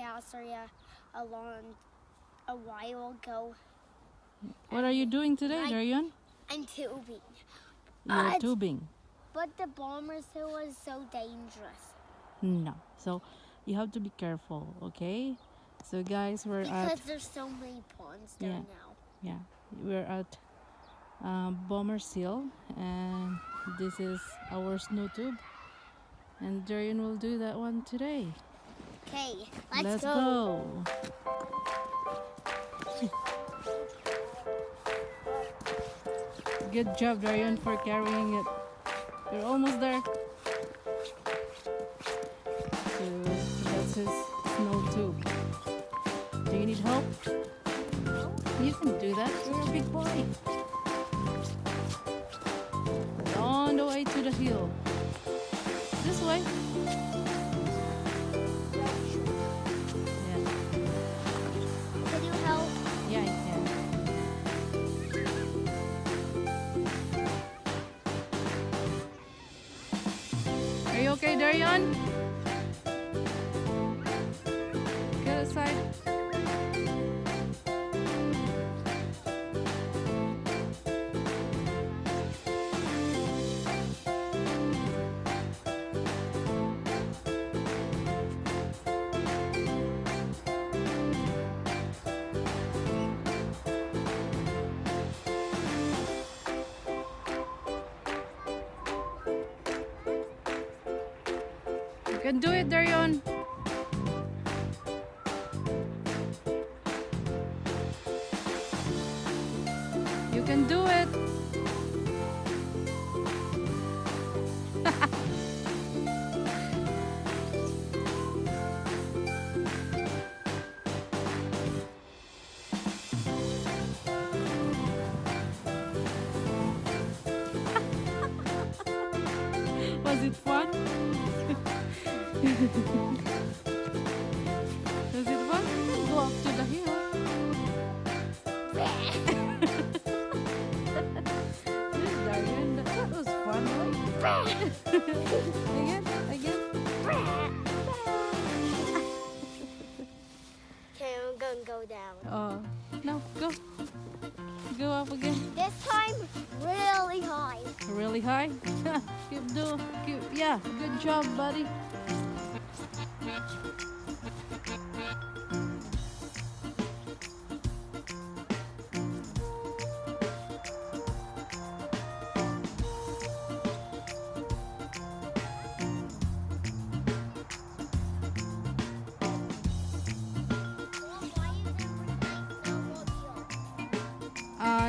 house area a while ago. What are you doing today, Like- Darian? I'm tubing. You're tubing. But the bomber's hill was so dangerous. No. So you have to be careful, okay? So guys, we're Because at there's so many ponds there Yeah. now. we're at Bomber's Hill, and this is our snow tube. And Darian will do that one today. Okay, let's go. Good job, Darian, for carrying it. You're almost there. So that's his snow tube. Do you need help? You can do that. You're a big boy. On the way to the hill. This way. Yeah, Can you help? yeah, I can. Are you okay, Darian? Get aside. You can do it, Darian. You can do it. Was it fun? Was it fun? Go up to the hill. This Darian, that was fun, right? Again. Okay, I'm gonna go down. Oh, no, go. Go up again. This time, really high. Really high. Yeah, good job, buddy.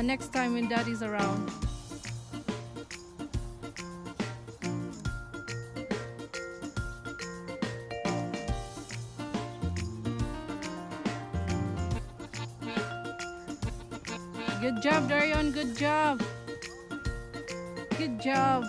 Next time when Daddy's around. Good job, Darian. Good job. Good job.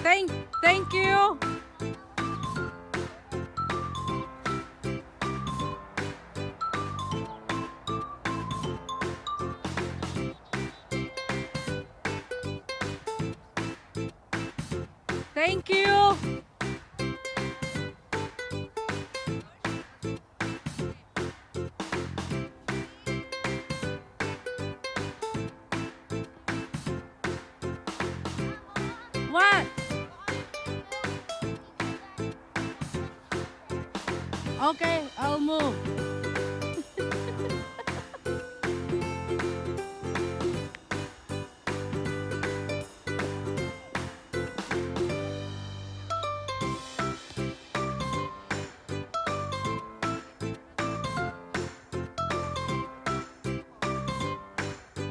Thank you. Thank you. What? Okay, I'll move.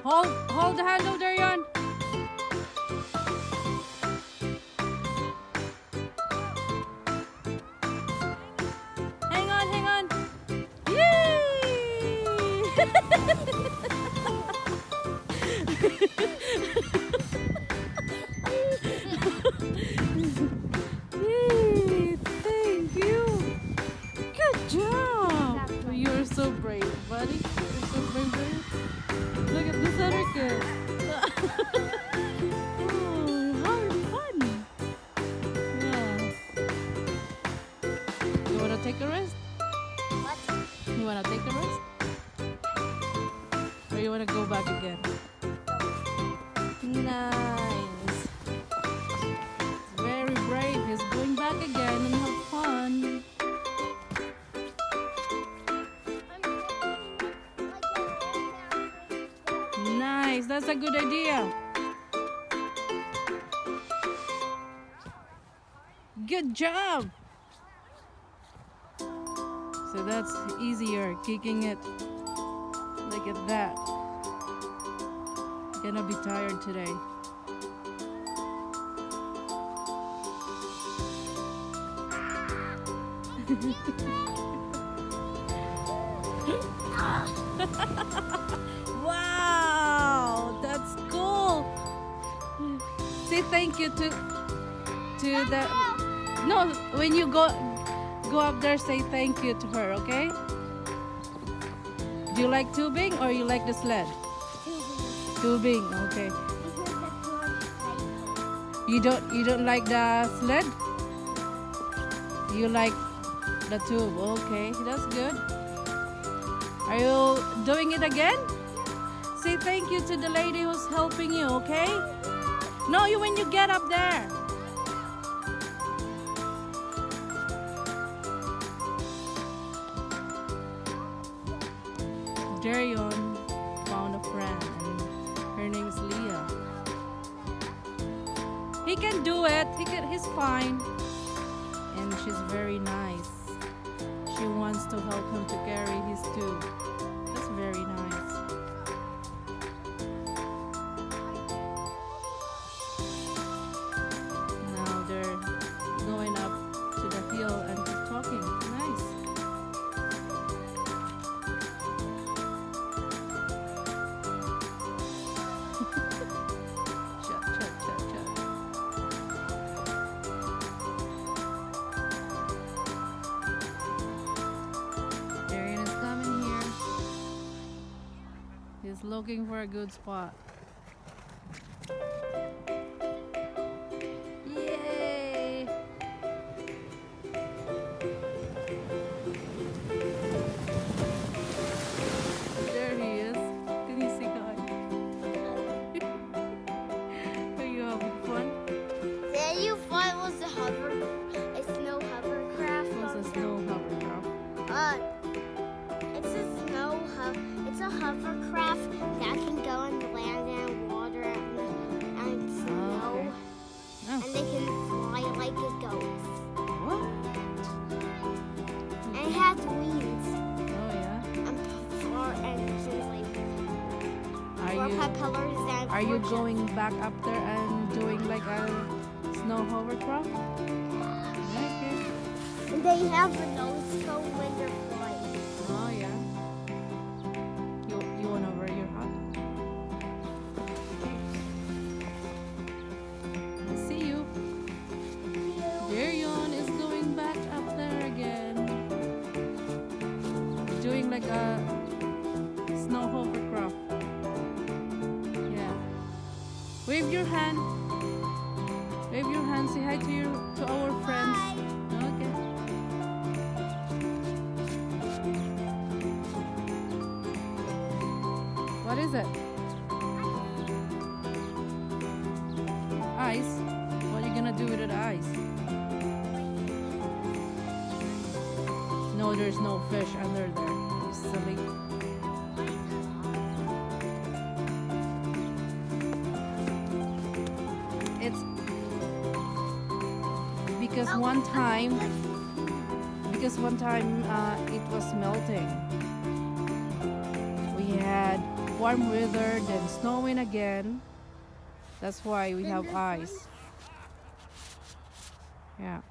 Hold the handle, Darian. Hang on. nice. That's a good idea. Good job. So that's easier, kicking it. Look at that. Gonna be tired today. Wow, that's cool. Say thank you to the. No, when you go up there, say thank you to her, okay? Do you like tubing or you like the sled? Tubing, okay. You don't like the sled? You like the tube, okay, that's good. Are you doing it again? Say thank you to the lady who's helping you, okay? No, you when you get up there. Darion found a friend and her name is Leah. He can do it. He's fine. And she's very nice. She wants to help him to carry his tube. That's very nice. Now they're going up to the hill and keep talking. Nice. Chat, chat, chat, chat. Darian is coming here. He's looking for a good spot. Yay! There he is. Can you see guy? Are you having fun? There you find was a snow hovercraft. What's a snow hovercraft? It's a hovercraft that can go on land and water and snow, Oh, and they can fly like a ghost. what? And it has wings Oh yeah. and four engines, like Are four you propellers and are you four going back up there and doing like a snow hovercraft? Okay. jets. And they have a nose cone when they're flying. Oh yeah. You wanna wear your hat? I see you. Darion is going back up there again. Doing like a snow hovercraft. Yeah. Wave your hand. Wave your hand. Say hi to our friends. Okay. What is it? Ice? What are you gonna do with the ice? No, there's no fish under there. You silly. It's because one time it was melting. We had warm weather, then snowing again. That's why we have ice. Yeah.